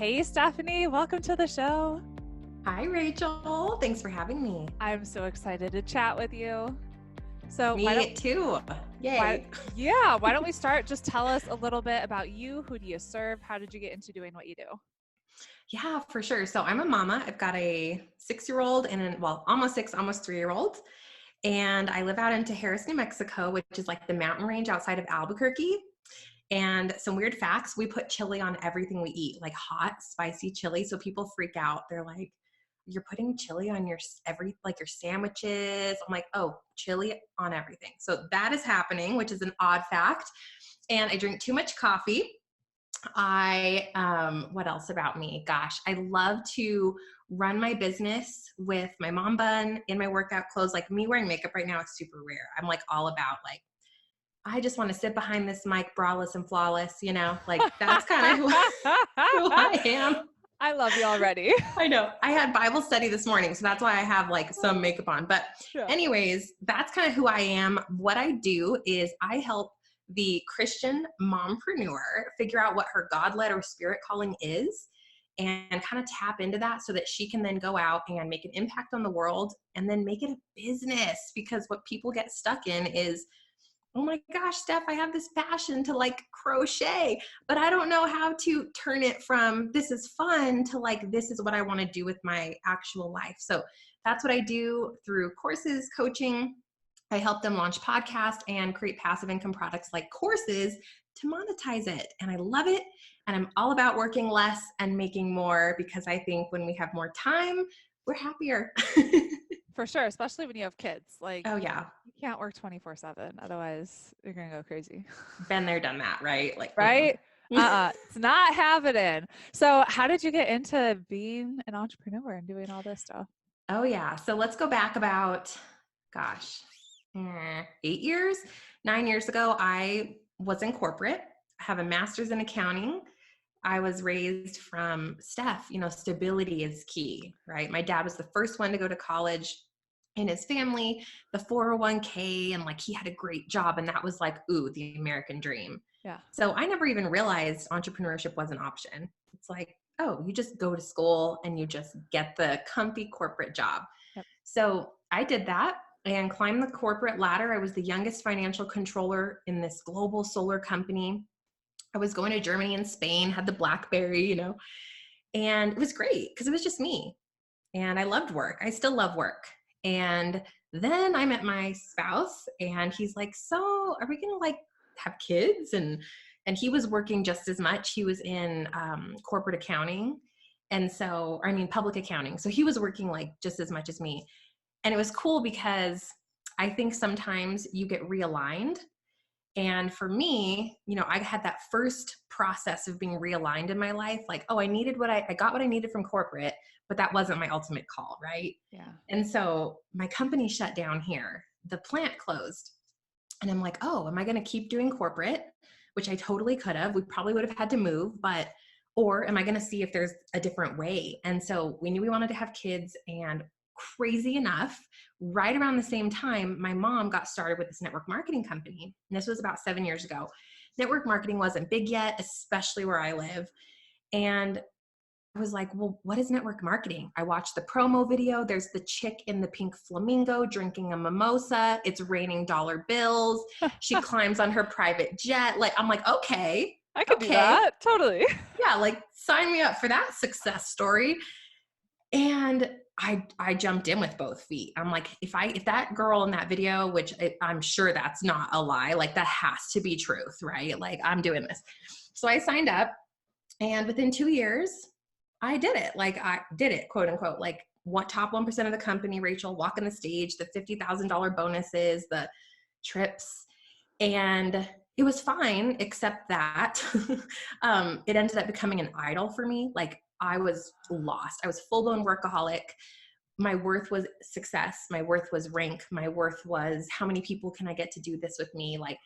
Hey, Stephanie, welcome to the show. Hi, Rachel. Thanks for having me. I'm so excited to chat with you. So Me too. Yay. why don't we start? Just tell us a little bit about you. Who do you serve? How did you get into doing what you do? Yeah, for sure. So I'm a mama. I've got a 6-year-old and almost 6, almost 3-year-old. And I live out in Harris, New Mexico, which is like the mountain range outside of Albuquerque. And some weird facts, we put chili on everything we eat, like hot, spicy chili. So people freak out. They're like, you're putting chili on your sandwiches. I'm like, oh, chili on everything. So that is happening, which is an odd fact. And I drink too much coffee. What else about me? Gosh, I love to run my business with my mom bun in my workout clothes. Like me wearing makeup right now is super rare. I'm like all about like, I just want to sit behind this mic, braless and flawless, like that's kind of who I am. I love you already. I know. I had Bible study this morning, so that's why I have like some makeup on. But anyways, that's kind of who I am. What I do is I help the Christian mompreneur figure out what her God-led or spirit calling is and kind of tap into that so that she can then go out and make an impact on the world and then make it a business. Because what people get stuck in is, oh my gosh, Steph, I have this passion to like crochet, but I don't know how to turn it from this is fun to like, this is what I want to do with my actual life. So that's what I do through courses, coaching. I help them launch podcasts and create passive income products like courses to monetize it. And I love it. And I'm all about working less and making more because I think when we have more time, we're happier. For sure, especially when you have kids. Like, oh yeah. You can't work 24/7. Otherwise, you're going to go crazy. Been there, done that, right? Like, right? It's not happening. So how did you get into being an entrepreneur and doing all this stuff? Oh yeah. So let's go back about, 8 years, 9 years ago, I was in corporate. I have a master's in accounting. I was raised from Steph, stability is key, right? My dad was the first one to go to college in his family, the 401k, and like he had a great job. And that was like, ooh, the American dream. Yeah. So I never even realized entrepreneurship was an option. It's like, oh, you just go to school and you just get the comfy corporate job. Yep. So I did that and climbed the corporate ladder. I was the youngest financial controller in this global solar company. I was going to Germany and Spain, had the BlackBerry, and it was great because it was just me. And I loved work. I still love work. And then I met my spouse and he's like, so are we going to like have kids? And he was working just as much. He was in corporate accounting. And so, public accounting. So he was working like just as much as me. And it was cool because I think sometimes you get realigned. And for me, I had that first process of being realigned in my life. Like, oh, I got what I needed from corporate, but that wasn't my ultimate call, right? Yeah. And so my company shut down here. The plant closed. And I'm like, oh, am I going to keep doing corporate? Which I totally could have. We probably would have had to move, or am I going to see if there's a different way? And so we knew we wanted to have kids, and crazy enough, right around the same time, my mom got started with this network marketing company. And this was about 7 years ago. Network marketing wasn't big yet, especially where I live. And I was like, well, what is network marketing? I watched the promo video. There's the chick in the pink flamingo drinking a mimosa. It's raining dollar bills. She climbs on her private jet. Like, I'm like, okay. I could do that. Totally. Yeah. Like, sign me up for that success story. And I jumped in with both feet. I'm like, if that girl in that video, which I'm sure that's not a lie, like that has to be truth, right? Like I'm doing this. So I signed up, and within 2 years, I did it. Like I did it, quote unquote, like top 1% of the company, Rachel, walking the stage, the $50,000 bonuses, the trips. And it was fine, except that it ended up becoming an idol for me. Like I was lost. I was full-blown workaholic. My worth was success. My worth was rank. My worth was how many people can I get to do this with me? Like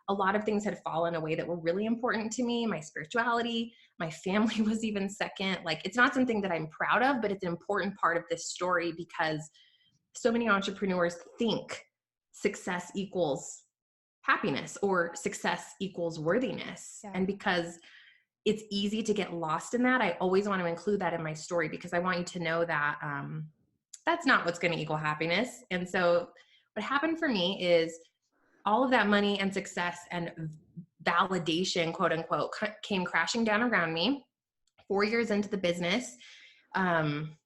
a lot of things had fallen away that were really important to me. My spirituality, my family was even second. Like it's not something that I'm proud of, but it's an important part of this story because so many entrepreneurs think success equals happiness or success equals worthiness. Yeah. And because it's easy to get lost in that. I always want to include that in my story because I want you to know that that's not what's going to equal happiness. And so what happened for me is all of that money and success and validation, quote unquote, came crashing down around me. 4 years into the business,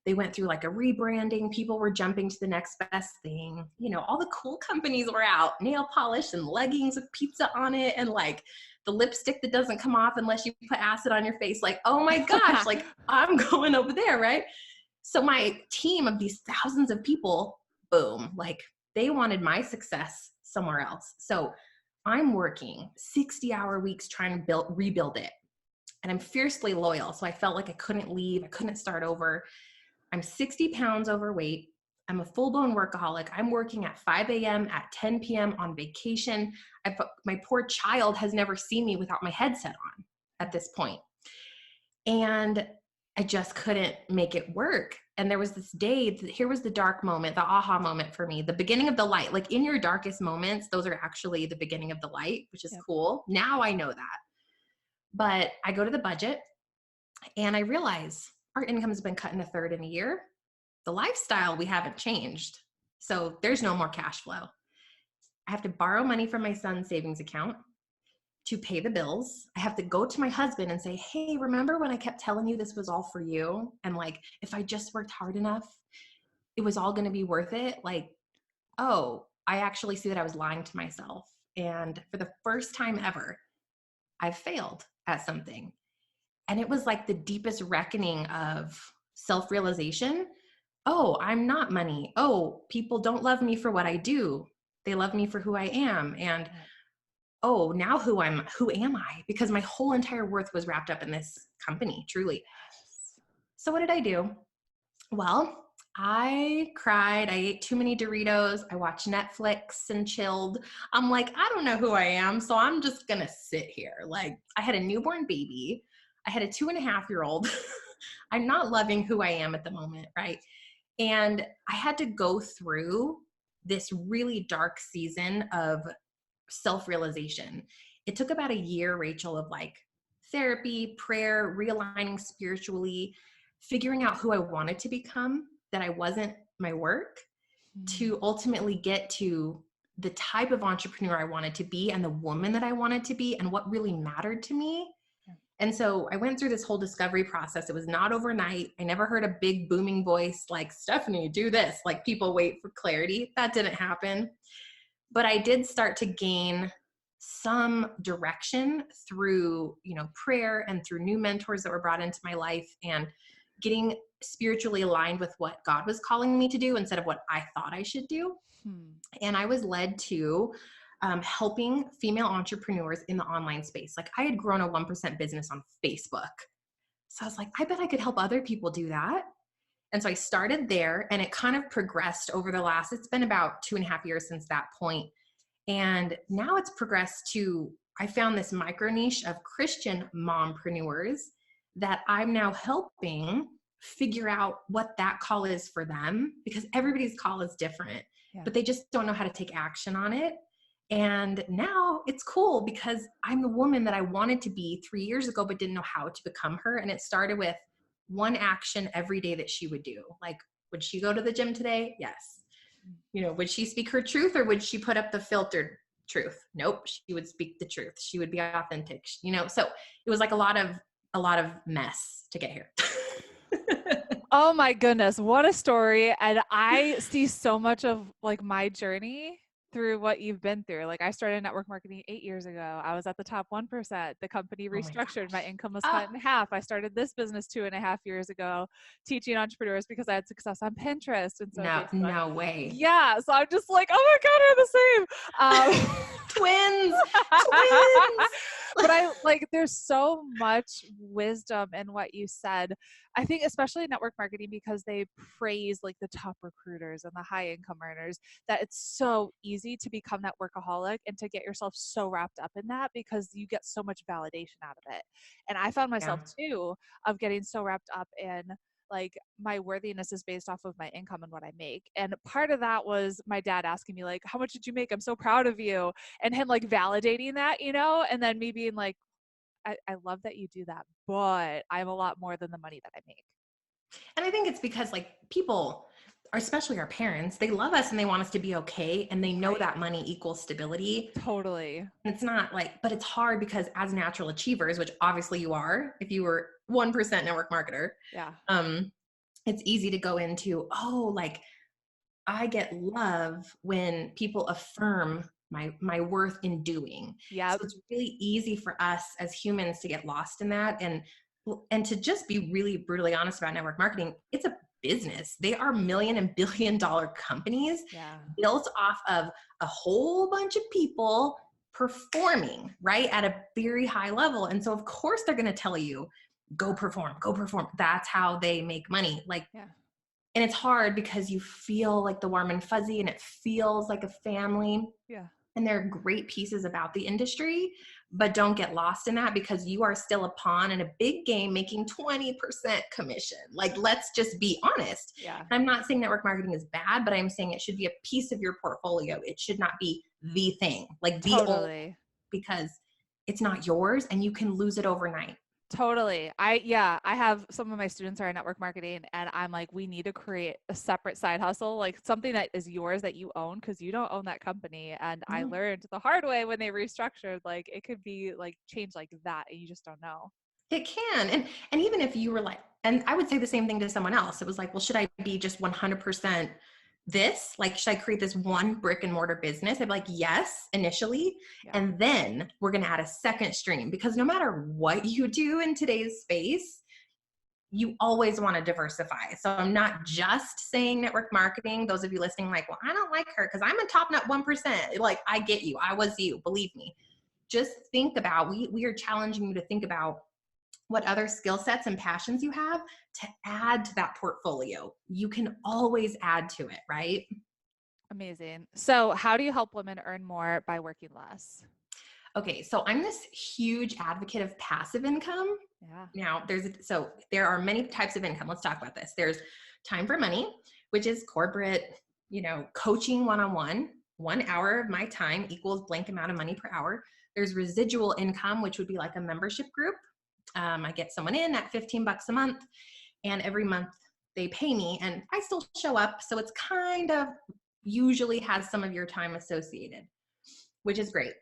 they went through like a rebranding. People were jumping to the next best thing. You know, all the cool companies were out, nail polish and leggings with pizza on it, and like the lipstick that doesn't come off unless you put acid on your face. Like, oh my gosh, like I'm going over there, right? So my team of these thousands of people, boom, like they wanted my success somewhere else. So I'm working 60-hour weeks trying to rebuild it. And I'm fiercely loyal. So I felt like I couldn't leave. I couldn't start over. I'm 60 pounds overweight. I'm a full-blown workaholic. I'm working at 5 a.m., at 10 p.m. on vacation. My poor child has never seen me without my headset on at this point. And I just couldn't make it work. And there was this day, here was the dark moment, the aha moment for me, the beginning of the light. Like in your darkest moments, those are actually the beginning of the light, which is cool. Now I know that. But I go to the budget and I realize our income has been cut in a third in a year. The lifestyle, we haven't changed. So there's no more cash flow. I have to borrow money from my son's savings account to pay the bills. I have to go to my husband and say, hey, remember when I kept telling you this was all for you? And like, if I just worked hard enough, it was all going to be worth it. Like, oh, I actually see that I was lying to myself. And for the first time ever, I've failed at something. And it was like the deepest reckoning of self-realization. Oh, I'm not money. Oh, people don't love me for what I do. They love me for who I am. And oh, now who am I? Because my whole entire worth was wrapped up in this company, truly. So what did I do? Well, I cried. I ate too many Doritos. I watched Netflix and chilled. I'm like, I don't know who I am, so I'm just going to sit here. Like, I had a newborn baby. I had a 2.5-year-old. I'm not loving who I am at the moment, right? And I had to go through this really dark season of self-realization. It took about a year, Rachel, of like therapy, prayer, realigning spiritually, figuring out who I wanted to become, that I wasn't my work, to ultimately get to the type of entrepreneur I wanted to be and the woman that I wanted to be and what really mattered to me. And so I went through this whole discovery process. It was not overnight. I never heard a big booming voice like, Stefanie, do this. Like people wait for clarity. That didn't happen. But I did start to gain some direction through, prayer and through new mentors that were brought into my life and getting spiritually aligned with what God was calling me to do instead of what I thought I should do. And I was led to helping female entrepreneurs in the online space. Like I had grown a 1% business on Facebook. So I was like, I bet I could help other people do that. And so I started there and it kind of progressed over it's been about 2.5 years since that point. And now it's progressed to, I found this micro niche of Christian mompreneurs that I'm now helping figure out what that call is for them, because everybody's call is different, but they just don't know how to take action on it. And now it's cool because I'm the woman that I wanted to be 3 years ago, but didn't know how to become her. And it started with one action every day that she would do. Like, would she go to the gym today? Yes. Would she speak her truth or would she put up the filtered truth? Nope. She would speak the truth. She would be authentic, so it was like a lot of mess to get here. Oh my goodness. What a story. And I see so much of like my journey through what you've been through. Like I started network marketing 8 years ago. I was at the top 1%. The company restructured. My income was cut in half. I started this business 2.5 years ago, teaching entrepreneurs because I had success on Pinterest. And so no way. Yeah. So I'm just like, oh my God, we're the same. Twins. But there's so much wisdom in what you said. I think especially network marketing, because they praise like the top recruiters and the high income earners, that it's so easy to become that workaholic and to get yourself so wrapped up in that because you get so much validation out of it. And I found myself too of getting so wrapped up in like my worthiness is based off of my income and what I make. And part of that was my dad asking me like, how much did you make? I'm so proud of you. And him like validating that, and then me being like, I love that you do that, but I'm a lot more than the money that I make. And I think it's because like people, especially our parents, they love us and they want us to be okay. And they know Right. that money equals stability. Totally. And it's not like, but it's hard because as natural achievers, which obviously you are, if you were 1% network marketer, Yeah. um, it's easy to go into, oh, like I get love when people affirm my worth in doing. So Yep. it's really easy for us as humans to get lost in that and to just be really brutally honest about network marketing. It's a business. They are million and billion dollar companies Yeah. built off of a whole bunch of people performing, right, at a very high level. And so of course they're going to tell you go perform, go perform. That's how they make money. Like, Yeah. and it's hard because you feel like the warm and fuzzy and it feels like a family. Yeah. And there are great pieces about the industry, but don't get lost in that because you are still a pawn in a big game making 20% commission. Like, let's just be honest. Yeah. I'm not saying network marketing is bad, but I'm saying it should be a piece of your portfolio. It should not be the thing, like the only, Totally. because it's not yours and you can lose it overnight. Totally. I have some of my students are in network marketing and I'm like, we need to create a separate side hustle, like something that is yours that you own because you don't own that company. And I No. learned the hard way when they restructured, like it could be like changed like that and you just don't know. It can. And even if you were like, and I would say the same thing to someone else. It was like, well, should I be just 100% this? Like, should I create this one brick and mortar business? I'd be like, yes, initially. Yeah. And then we're going to add a second stream because no matter what you do in today's space, you always want to diversify. So I'm not just saying network marketing. Those of you listening, like, well, I don't like her because I'm a top nut 1%. Like, I get you. I was you. Believe me. Just think about, we are challenging you to think about what other skill sets and passions you have to add to that portfolio. You can always add to it, right? Amazing. So, how do you help women earn more by working less? Okay, so I'm this huge advocate of passive income. Yeah. Now, so there are many types of income. Let's talk about this. There's time for money, which is corporate, coaching one-on-one. 1 hour of my time equals blank amount of money per hour. There's residual income, which would be like a membership group. I get someone in at $15 a month, and every month they pay me, and I still show up. So it's kind of usually has some of your time associated, which is great.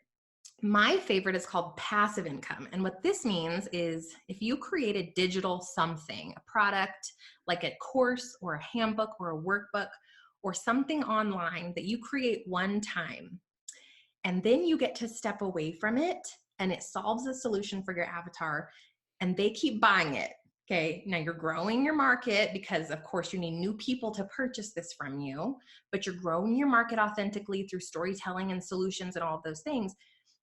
My favorite is called passive income. And what this means is if you create a digital something, a product like a course or a handbook or a workbook or something online that you create one time, and then you get to step away from it and it solves a solution for your avatar and they keep buying it. Okay, now you're growing your market because, of course, you need new people to purchase this from you, but you're growing your market authentically through storytelling and solutions and all of those things.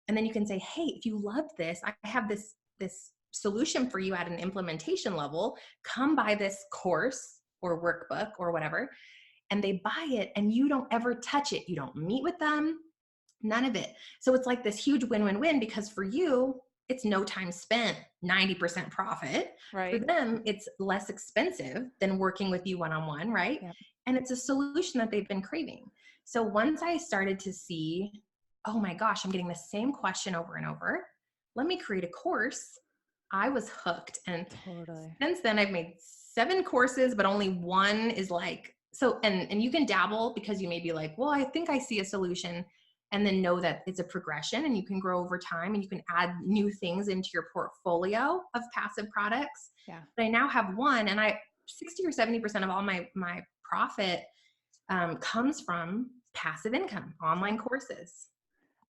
And then you can say, hey, if you loved this, I have this solution for you at an implementation level. Come buy this course or workbook or whatever. And they buy it and you don't ever touch it. You don't meet with them, none of it. So it's like this huge win-win-win because for you, it's no time spent, 90% profit. For Right. them, it's less expensive than working with you one-on-one, right? Yep. And it's a solution that they've been craving. So once I started to see, oh my gosh, I'm getting the same question over and over. Let me create a course. I was hooked. And Totally. since then I've made 7 courses, but only one is like, so, and you can dabble because you may be like, well, I think I see a solution, and then know that it's a progression and you can grow over time and you can add new things into your portfolio of passive products. Yeah. But I now have one, and 60 or 70% of all my profit comes from passive income, online courses.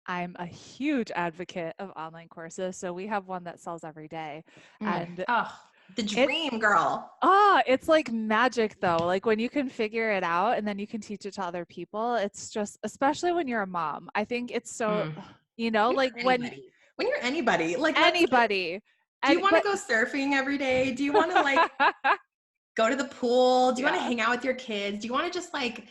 I'm a huge advocate of online courses. So we have one that sells every day. Mm. And Oh, the it dream, girl. it's like magic though. Like when you can figure it out and then you can teach it to other people, it's just especially when you're a mom. I think it's so, Mm. When like you're anybody, like anybody do you and want to but go surfing every day? Do you want to like go to the pool? Do you want to yeah. hang out with your kids? Do you want to just like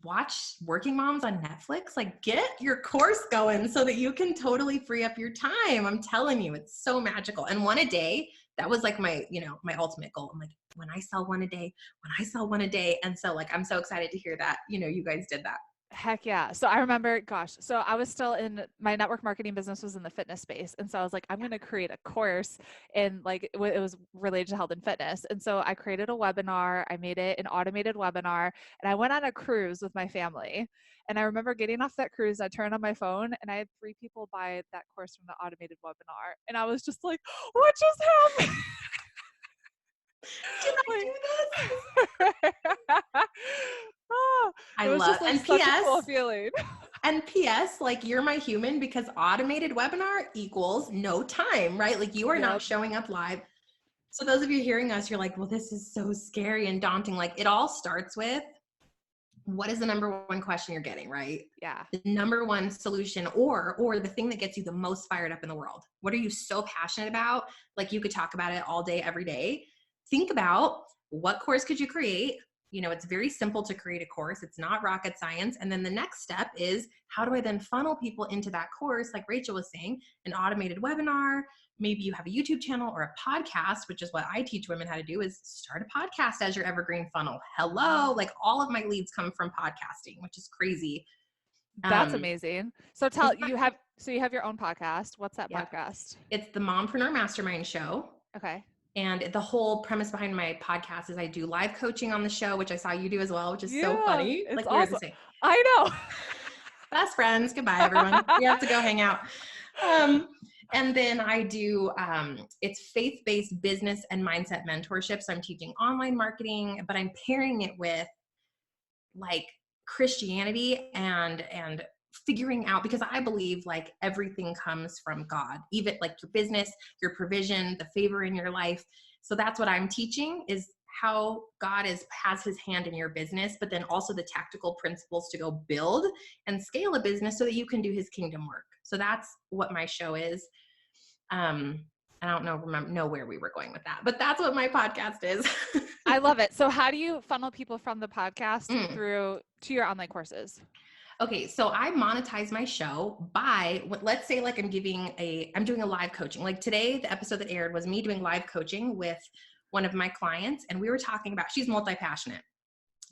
watch Working Moms on Netflix? Like get your course going so that you can totally free up your time. I'm telling you, it's so magical. And one a day, that was like my ultimate goal. I'm like, when I sell one a day, when I sell one a day. And so like, I'm so excited to hear that, you guys did that. Heck yeah. So I remember, gosh, so I was still in my network marketing business was in the fitness space. And so I was like, I'm going to create a course and like it was related to health and fitness. And so I created a webinar, I made it an automated webinar, and I went on a cruise with my family. And I remember getting off that cruise, I turned on my phone and I had 3 people buy that course from the automated webinar. And I was just like, what just happened? Did I do this? Like, oh, I it was love, just like and such a cool PS, feeling. and PS, like you're my human because automated webinar equals no time, right? Like you are not Yep. showing up live. So those of you hearing us, you're like, well, this is so scary and daunting. Like it all starts with what is the number one question you're getting, right? Yeah. The number one solution or the thing that gets you the most fired up in the world. What are you so passionate about? Like you could talk about it all day, every day. Think about what course could you create? You know, it's very simple to create a course. It's not rocket science. And then the next step is how do I then funnel people into that course? Like Rachel was saying, an automated webinar. Maybe you have a YouTube channel or a podcast, which is what I teach women how to do is start a podcast as your evergreen funnel. Hello. Like all of my leads come from podcasting, which is crazy. That's amazing. So you have your own podcast. What's that Yep. podcast? It's the Mompreneur Mastermind Show. Okay. And the whole premise behind my podcast is I do live coaching on the show, which I saw you do as well, which is so Yeah, funny. it's Like we are the awesome. same. I know. Best friends. Goodbye, everyone. We have to go hang out. And then I do, it's faith-based business and mindset mentorship. So I'm teaching online marketing, but I'm pairing it with like Christianity and figuring out, because I believe like everything comes from God, even like your business, your provision, the favor in your life. So that's what I'm teaching is how God has his hand in your business, but then also the tactical principles to go build and scale a business so that you can do his kingdom work. So that's what my show is. I don't know where we were going with that, but that's what my podcast is. I love it. So how do you funnel people from the podcast Mm. through to your online courses? Okay, so I monetize my show by, let's say like I'm doing a live coaching. Like today, the episode that aired was me doing live coaching with one of my clients, and we were talking about, she's multi-passionate.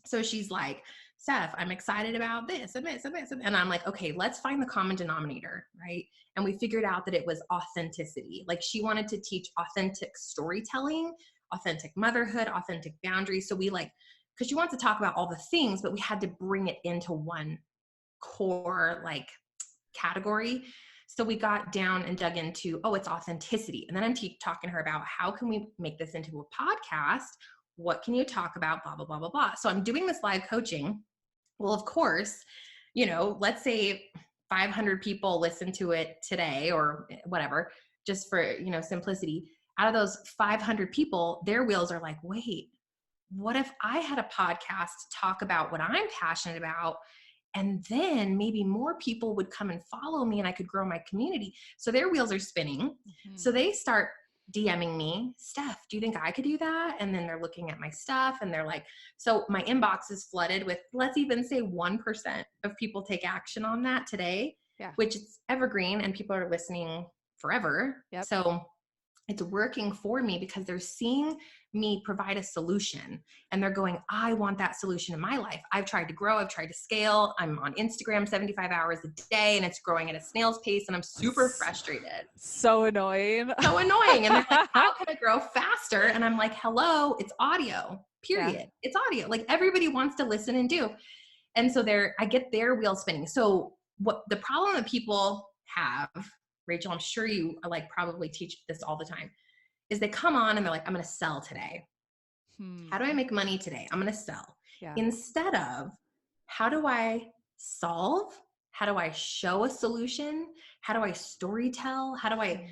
So she's like, Steph, I'm excited about this and this and this. And I'm like, okay, let's find the common denominator, right? And we figured out that it was authenticity. Like she wanted to teach authentic storytelling, authentic motherhood, authentic boundaries. So we like, because she wants to talk about all the things, but we had to bring it into one core like category. So we got down and dug into, it's authenticity. And then I'm talking to her about how can we make this into a podcast? What can you talk about? Blah, blah, blah, blah, blah. So I'm doing this live coaching. Well, of course, let's say 500 people listen to it today or whatever, just for, simplicity. Out of those 500 people, their wheels are like, wait, what if I had a podcast talk about what I'm passionate about? And then maybe more people would come and follow me and I could grow my community. So their wheels are spinning. Mm-hmm. So they start DMing me, Steph, do you think I could do that? And then they're looking at my stuff and they're like, so my inbox is flooded with, let's even say 1% of people take action on that today, which is evergreen and people are listening forever. Yep. So it's working for me because they're seeing me provide a solution and they're going, I want that solution in my life. I've tried to grow. I've tried to scale. I'm on Instagram 75 hours a day and it's growing at a snail's pace and I'm super frustrated. So annoying. So annoying. And they're like, how can I grow faster? And I'm like, hello, it's audio, period. Yeah. It's audio. Like everybody wants to listen and do. And so I get their wheels spinning. So what the problem that people have, Rachel, I'm sure you like probably teach this all the time, is they come on and they're like, I'm going to sell today. How do I make money today? I'm going to sell. Yeah. Instead of how do I solve? How do I show a solution? How do I storytell? How do I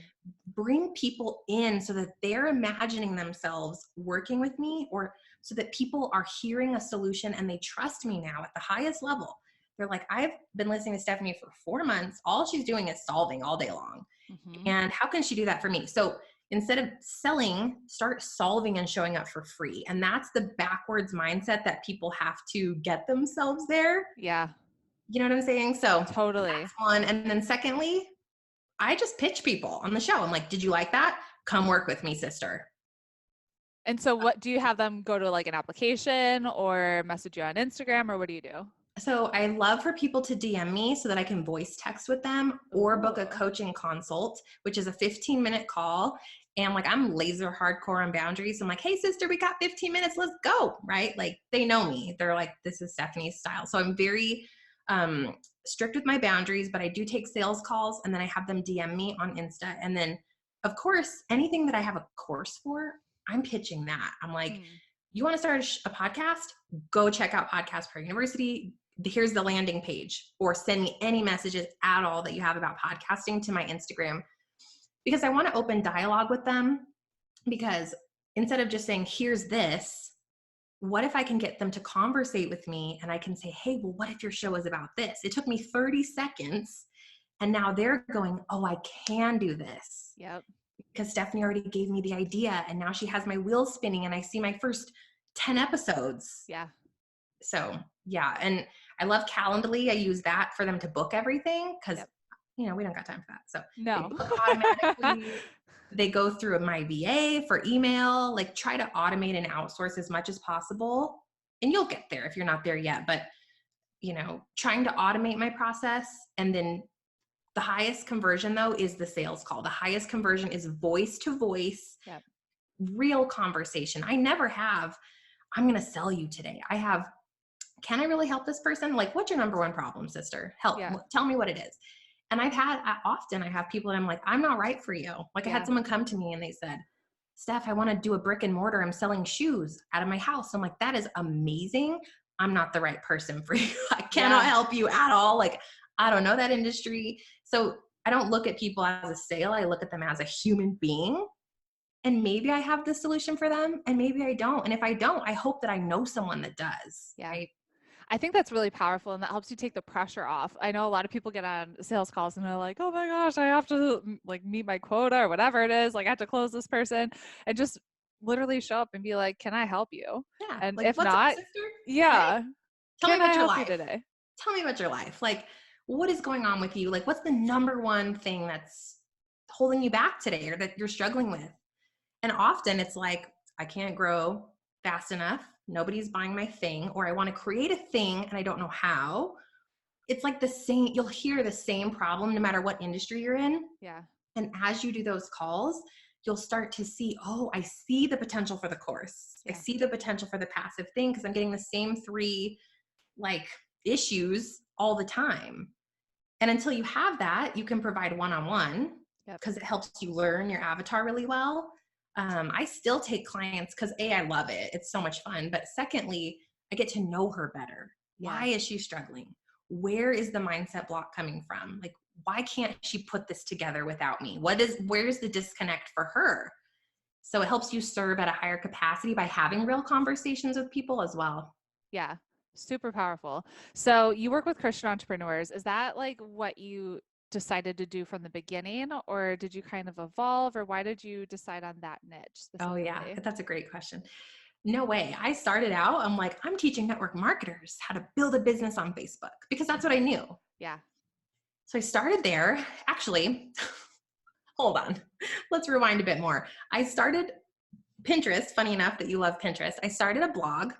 bring people in so that they're imagining themselves working with me, or so that people are hearing a solution and they trust me now at the highest level? They're like, I've been listening to Stefanie for 4 months. All she's doing is solving all day long. Mm-hmm. And how can she do that for me? So instead of selling, start solving and showing up for free. And that's the backwards mindset that people have to get themselves there. Yeah. You know what I'm saying? So totally. That's one. And then secondly, I just pitch people on the show. I'm like, did you like that? Come work with me, sister. And so what do you have them go to, like an application or message you on Instagram, or what do you do? So I love for people to DM me so that I can voice text with them or book a Ooh. coaching consult, which is a 15-minute call. And like, I'm laser hardcore on boundaries. I'm like, hey sister, we got 15 minutes. Let's go. Right. Like they know me. They're like, this is Stefanie's style. So I'm very strict with my boundaries, but I do take sales calls and then I have them DM me on Insta. And then of course, anything that I have a course for, I'm pitching that. I'm like, Mm. you want to start a podcast? Go check out Podcast Pro University. Here's the landing page, or send me any messages at all that you have about podcasting to my Instagram, because I want to open dialogue with them. Because instead of just saying, here's this, what if I can get them to conversate with me and I can say, hey, well, what if your show is about this? It took me 30 seconds and now they're going, oh, I can do this. Yep. Because Stefanie already gave me the idea and now she has my wheels spinning and I see my first 10 episodes. Yeah. So yeah. And I love Calendly. I use that for them to book everything because, Yep. you know, we don't got time for that. So they No. book automatically. They go through my VA for email, like try to automate and outsource as much as possible. And you'll get there if you're not there yet. But, you know, trying to automate my process. And then the highest conversion though is the sales call. The highest conversion is voice to voice, Yep. real conversation. I never have, I'm going to sell you today. I have, can I really help this person? Like, what's your number one problem, sister? Help. Yeah. Tell me what it is. And I have people that I'm like, I'm not right for you. Like I had someone come to me and they said, Steph, I want to do a brick and mortar. I'm selling shoes out of my house. I'm like, that is amazing. I'm not the right person for you. I cannot help you at all. Like, I don't know that industry. So I don't look at people as a sale. I look at them as a human being. And maybe I have the solution for them and maybe I don't. And if I don't, I hope that I know someone that does. Yeah. Right? I think that's really powerful and that helps you take the pressure off. I know a lot of people get on sales calls and they're like, oh my gosh, I have to like meet my quota or whatever it is. Like I have to close this person, and just literally show up and be like, can I help you? Yeah. And Like, if what's up, not, sister? yeah, Right? Tell me can I about your help you life. today? Tell me about your life. Like, what is going on with you? Like, what's the number one thing that's holding you back today or that you're struggling with? And often it's like, I can't grow fast enough. Nobody's buying my thing, or I want to create a thing and I don't know how. It's like the same, you'll hear the same problem no matter what industry you're in. Yeah. And as you do those calls, you'll start to see, oh, I see the potential for the course. I Yeah. see the potential for the passive thing because I'm getting the same three like issues all the time. And until you have that, you can provide one-on-one because it helps you learn your avatar really well. I still take clients because I love it. It's so much fun. But secondly, I get to know her better. Yeah. Why is she struggling? Where is the mindset block coming from? Like, why can't she put this together without me? Where's the disconnect for her? So it helps you serve at a higher capacity by having real conversations with people as well. Yeah. Super powerful. So you work with Christian entrepreneurs. Is that like what you decided to do from the beginning, or did you kind of evolve, or why did you decide on that niche Oh yeah, specifically? that's a great question. No way. I started out, I'm like, I'm teaching network marketers how to build a business on Facebook because that's what I knew. Yeah. So I started there. Actually, hold on. Let's rewind a bit more. I started Pinterest. Funny enough that you love Pinterest. I started a blog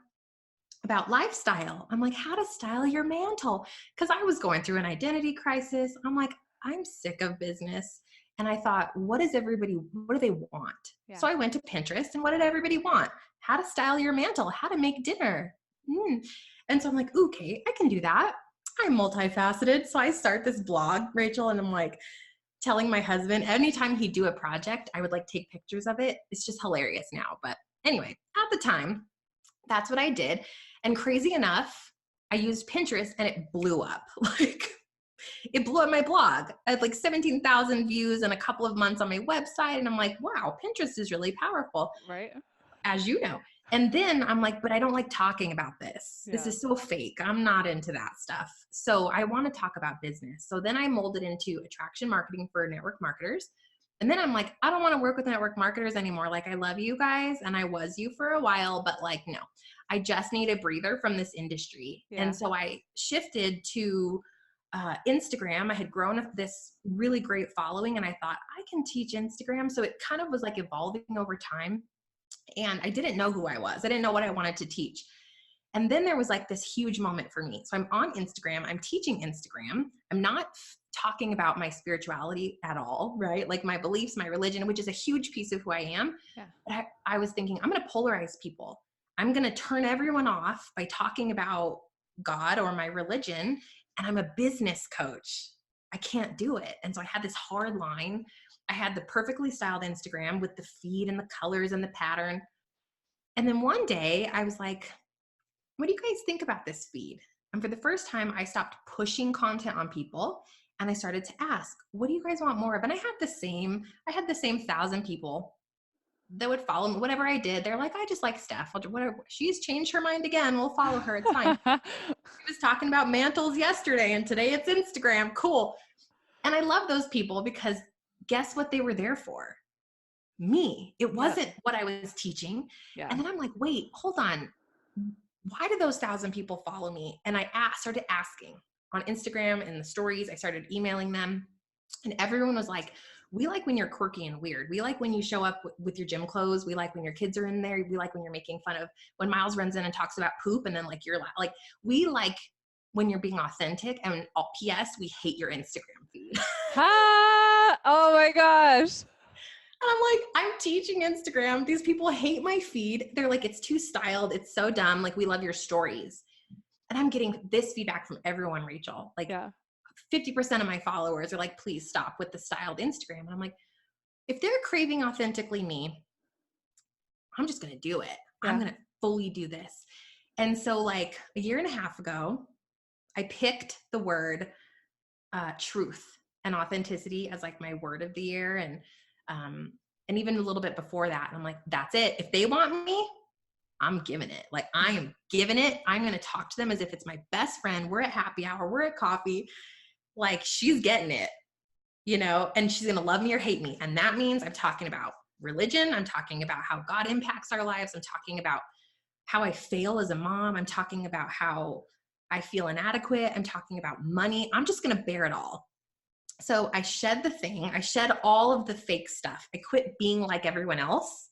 about lifestyle. I'm like, how to style your mantle. Because I was going through an identity crisis. I'm like, I'm sick of business. And I thought, what do they want? Yeah. So I went to Pinterest and what did everybody want? How to style your mantle, how to make dinner. And so I'm like, okay, I can do that. I'm multifaceted. So I start this blog, Rachel, and I'm like telling my husband, anytime he'd do a project, I would like take pictures of it. It's just hilarious now. But anyway, at the time, that's what I did. And crazy enough, I used Pinterest and it blew up. Like it blew up my blog. I had like 17,000 views in a couple of months on my website. And I'm like, wow, Pinterest is really powerful, Right. as you know. And then I'm like, but I don't like talking about this. Yeah. This is so fake. I'm not into that stuff. So I want to talk about business. So then I molded into attraction marketing for network marketers. And then I'm like, I don't want to work with network marketers anymore. Like, I love you guys and I was you for a while, but like, no, I just need a breather from this industry. Yeah. And so I shifted to Instagram. I had grown this really great following and I thought I can teach Instagram. So it kind of was like evolving over time. And I didn't know who I was. I didn't know what I wanted to teach. And then there was like this huge moment for me. So I'm on Instagram, I'm teaching Instagram. I'm not talking about my spirituality at all, right? Like my beliefs, my religion, which is a huge piece of who I am. Yeah. But I was thinking, I'm going to polarize people. I'm going to turn everyone off by talking about God or my religion. And I'm a business coach. I can't do it. And so I had this hard line. I had the perfectly styled Instagram with the feed and the colors and the pattern. And then one day I was like, what do you guys think about this feed? And for the first time, I stopped pushing content on people and I started to ask, what do you guys want more of? And I had the same 1,000 people that would follow me, whatever I did. They're like, I just like Steph. Whatever. She's changed her mind again. We'll follow her. It's fine. She was talking about mantles yesterday and today it's Instagram. Cool. And I love those people because guess what they were there for? Me. It wasn't what I was teaching. Yeah. And then I'm like, wait, hold on. Why did those 1,000 people follow me? And I started asking on Instagram and the stories. I started emailing them and everyone was like, we like when you're quirky and weird. We like when you show up with your gym clothes. We like when your kids are in there. We like when you're making fun of when Miles runs in and talks about poop. And then like, you're like, we like when you're being authentic. And PS, we hate your Instagram feed. Ha! Oh my gosh. And I'm like, I'm teaching Instagram. These people hate my feed. They're like, it's too styled. It's so dumb. Like, we love your stories. And I'm getting this feedback from everyone, Rachel. Like 50% of my followers are like, please stop with the styled Instagram. And I'm like, if they're craving authentically me, I'm just going to do it. Yeah. I'm going to fully do this. And so like a year and a half ago, I picked the word truth and authenticity as like my word of the year. And even a little bit before that, I'm like, that's it. If they want me, I'm giving it. Like I am giving it. I'm going to talk to them as if it's my best friend. We're at happy hour. We're at coffee. Like she's getting it, you know, and she's going to love me or hate me. And that means I'm talking about religion. I'm talking about how God impacts our lives. I'm talking about how I fail as a mom. I'm talking about how I feel inadequate. I'm talking about money. I'm just going to bear it all. So I shed the thing. I shed all of the fake stuff. I quit being like everyone else.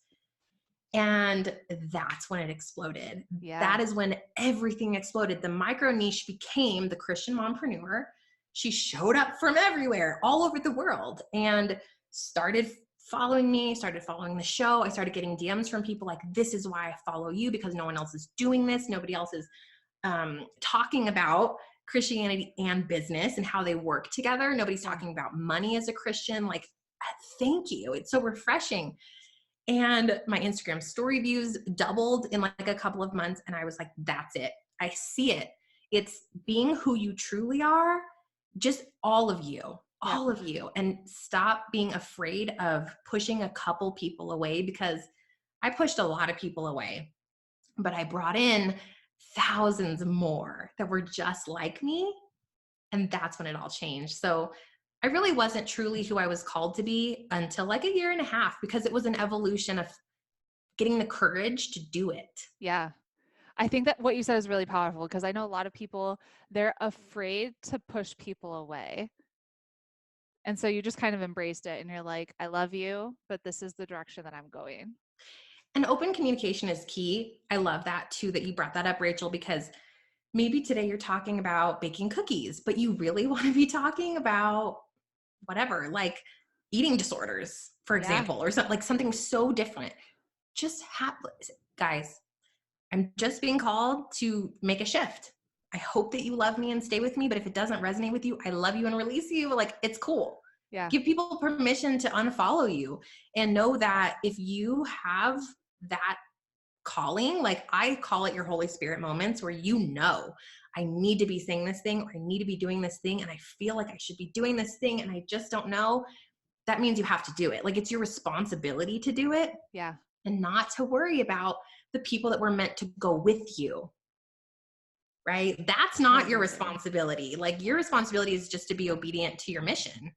And that's when it exploded. Yeah. That is when everything exploded. The micro niche became the Christian mompreneur. She showed up from everywhere, all over the world, and started following me, started following the show. I started getting DMs from people like, this is why I follow you, because no one else is doing this. Nobody else is talking about Christianity and business and how they work together. Nobody's talking about money as a Christian. Like, thank you. It's so refreshing. And my Instagram story views doubled in like a couple of months. And I was like, that's it. I see it. It's being who you truly are. Just all of you, and stop being afraid of pushing a couple people away, because I pushed a lot of people away, but I brought in thousands more that were just like me. And that's when it all changed. So I really wasn't truly who I was called to be until like a year and a half, because it was an evolution of getting the courage to do it. Yeah. I think that what you said is really powerful, because I know a lot of people, they're afraid to push people away. And so you just kind of embraced it and you're like, I love you, but this is the direction that I'm going. And open communication is key. I love that too, that you brought that up, Rachel, because maybe today you're talking about baking cookies, but you really want to be talking about whatever, like eating disorders, for example, or something, like something so different. Just guys, I'm just being called to make a shift. I hope that you love me and stay with me, but if it doesn't resonate with you, I love you and release you. Like, it's cool. Yeah. Give people permission to unfollow you, and know that if you have that calling, like I call it your Holy Spirit moments, where you know, I need to be saying this thing, or I need to be doing this thing, and I feel like I should be doing this thing, and I just don't know. That means you have to do it. Like, it's your responsibility to do it. Yeah. And not to worry about the people that were meant to go with you. Right? That's not your responsibility. Like, your responsibility is just to be obedient to your mission.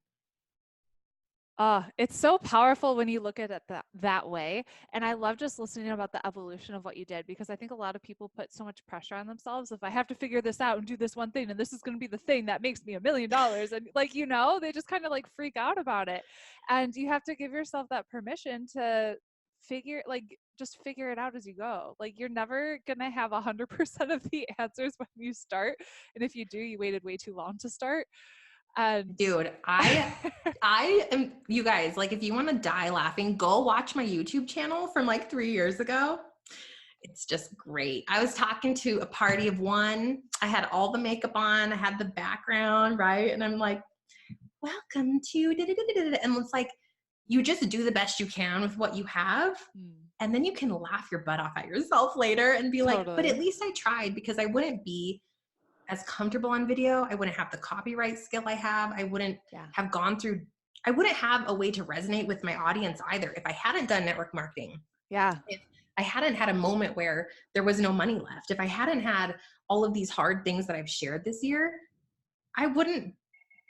It's so powerful when you look at it that way. And I love just listening about the evolution of what you did, because I think a lot of people put so much pressure on themselves. If I have to figure this out and do this one thing, and this is going to be the thing that makes me $1 million. And like, you know, they just kind of like freak out about it. And you have to give yourself that permission to just figure it out as you go. Like you're never going to have 100% of the answers when you start. And if you do, you waited way too long to start. And Dude, I am, you guys, like if you want to die laughing, go watch my YouTube channel from like 3 years ago. It's just great. I was talking to a party of one. I had all the makeup on. I had the background, right? And I'm like, welcome to, and it's like, you just do the best you can with what you have. And then you can laugh your butt off at yourself later and be like, but at totally. least I tried, because I wouldn't be as comfortable on video. I wouldn't have the copyright skill I have. I wouldn't have gone through, I wouldn't have a way to resonate with my audience either if I hadn't done network marketing. Yeah. If I hadn't had a moment where there was no money left, if I hadn't had all of these hard things that I've shared this year, I wouldn't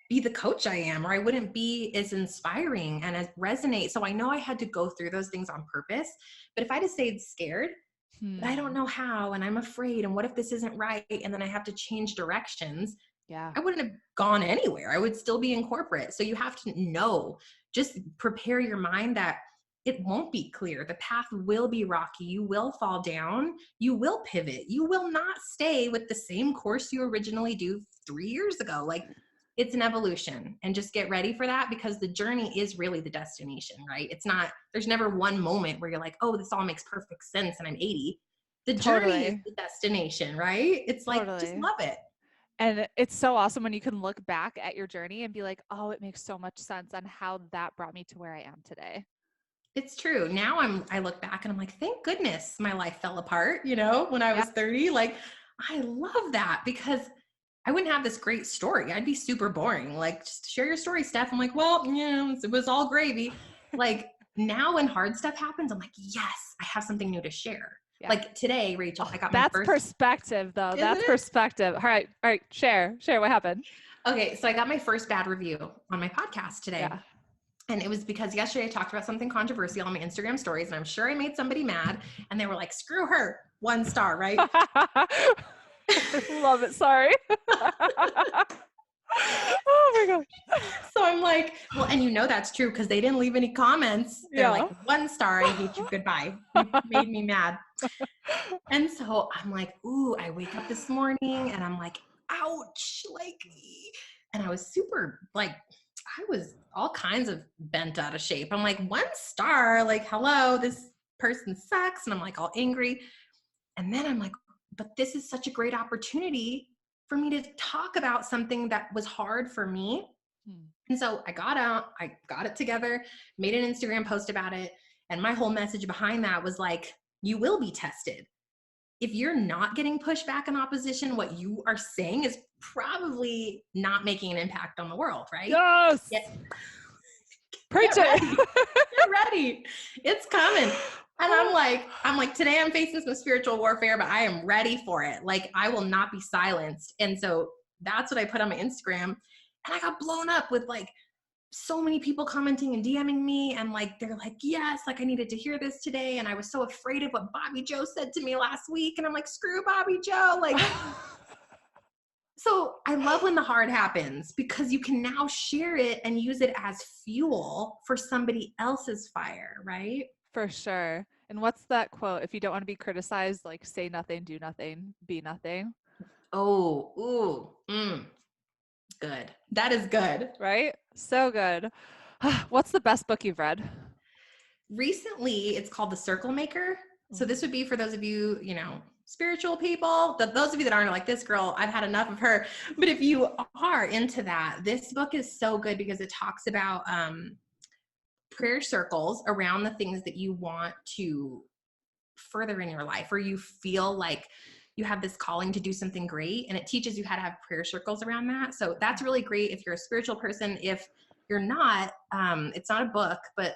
be the coach I am, or I wouldn't be as inspiring and as resonate. So I know I had to go through those things on purpose. But if I just stayed scared, but I don't know how, and I'm afraid, and what if this isn't right, and then I have to change directions, I wouldn't have gone anywhere. I would still be in corporate. So you have to know, just prepare your mind that it won't be clear. The path will be rocky. You will fall down. You will pivot. You will not stay with the same course you originally do 3 years ago. Like, it's an evolution, and just get ready for that, because the journey is really the destination, right? It's not, there's never one moment where you're like, oh, this all makes perfect sense and I'm 80. The journey is the destination, right? It's like, just love it. And it's so awesome when you can look back at your journey and be like, oh, it makes so much sense on how that brought me to where I am today. It's true. Now I look back and I'm like, thank goodness my life fell apart, when I was 30. Like, I love that, because I wouldn't have this great story. I'd be super boring. Like, just share your story, Steph. I'm like, well, it was all gravy. Like, now when hard stuff happens, I'm like, yes, I have something new to share. Yeah. Like today, Rachel, I got my first. That's perspective, though. That's perspective. All right. Share what happened. Okay. So I got my first bad review on my podcast today. Yeah. And it was because yesterday I talked about something controversial on my Instagram stories, and I'm sure I made somebody mad, and they were like, screw her, 1 star, right? Love it. Sorry. Oh my gosh. So I'm like, well, and that's true, because they didn't leave any comments. They're like, 1 star, I hate you, goodbye. You made me mad. And so I'm like, ooh, I wake up this morning and I'm like, ouch, like, and I was super, like, I was all kinds of bent out of shape. I'm like, 1 star, like, hello, this person sucks. And I'm like all angry. And then I'm like, but this is such a great opportunity for me to talk about something that was hard for me. And so I got out, I got it together, made an Instagram post about it. And my whole message behind that was like, you will be tested. If you're not getting pushback and opposition, what you are saying is probably not making an impact on the world, right? Yes. Preach it. Get ready. It's coming. And I'm like, today I'm facing some spiritual warfare, but I am ready for it. Like, I will not be silenced. And so that's what I put on my Instagram. And I got blown up with like so many people commenting and DMing me. And like, they're like, yes, like I needed to hear this today. And I was so afraid of what Bobby Joe said to me last week. And I'm like, screw Bobby Joe. Like, so I love when the hard happens, because you can now share it and use it as fuel for somebody else's fire, right? For sure. And what's that quote? If you don't want to be criticized, like say nothing, do nothing, be nothing. Oh, good. That is good. Right? So good. What's the best book you've read? Recently, it's called The Circle Maker. So this would be for those of you, spiritual people, those of you that aren't like, this girl, I've had enough of her. But if you are into that, this book is so good, because it talks about prayer circles around the things that you want to further in your life, or you feel like you have this calling to do something great, and it teaches you how to have prayer circles around that. So that's really great if you're a spiritual person. If you're not, it's not a book, but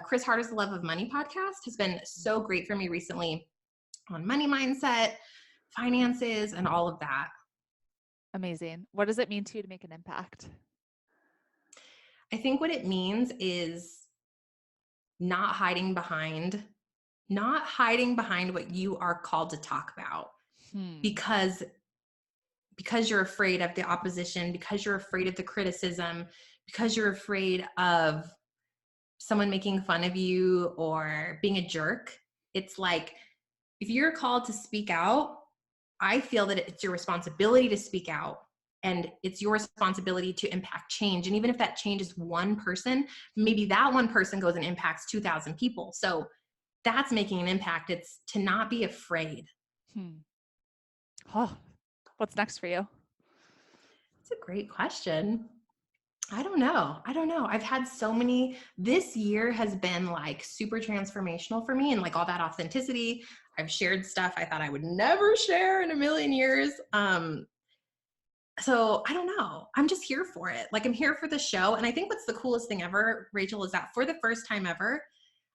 Chris Harder's The Love of Money podcast has been so great for me recently on money mindset, finances, and all of that. Amazing. What does it mean to you to make an impact? I think what it means is not hiding behind what you are called to talk about, because you're afraid of the opposition, because you're afraid of the criticism, because you're afraid of someone making fun of you or being a jerk. It's like, if you're called to speak out, I feel that it's your responsibility to speak out, and it's your responsibility to impact change. And even if that change is one person, maybe that one person goes and impacts 2,000 people. So that's making an impact. It's to not be afraid. Hmm. Oh, what's next for you? It's a great question. I don't know. I don't know. I've had so many, this year has been like super transformational for me, and like all that authenticity. I've shared stuff I thought I would never share in a million years. So I don't know. I'm just here for it. Like, I'm here for the show. And I think what's the coolest thing ever, Rachel, is that for the first time ever,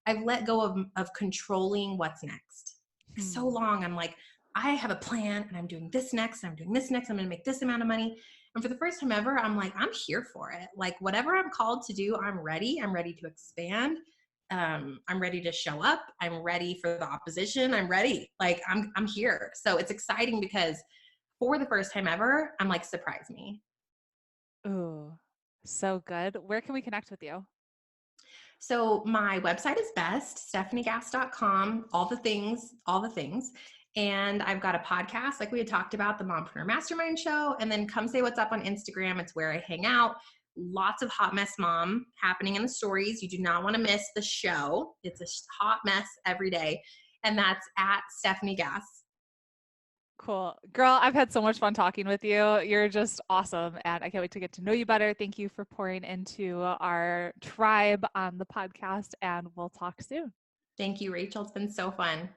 I've let go of controlling what's next. So Hmm. long, I'm like, I have a plan and I'm doing this next, I'm doing this next, I'm gonna make this amount of money. And for the first time ever, I'm like, I'm here for it. Like, whatever I'm called to do, I'm ready. I'm ready to expand. I'm ready to show up. I'm ready for the opposition. I'm ready. Like, I'm here. So it's exciting because for the first time ever, I'm like, surprise me. Ooh, so good. Where can we connect with you? So my website is best, stefaniegass.com, all the things, all the things. And I've got a podcast, like we had talked about, the Mompreneur Mastermind Show. And then come say what's up on Instagram. It's where I hang out. Lots of hot mess mom happening in the stories. You do not want to miss the show. It's a hot mess every day. And that's at Stefanie Gass. Cool. Girl, I've had so much fun talking with you. You're just awesome. And I can't wait to get to know you better. Thank you for pouring into our tribe on the podcast, and we'll talk soon. Thank you, Rachel. It's been so fun.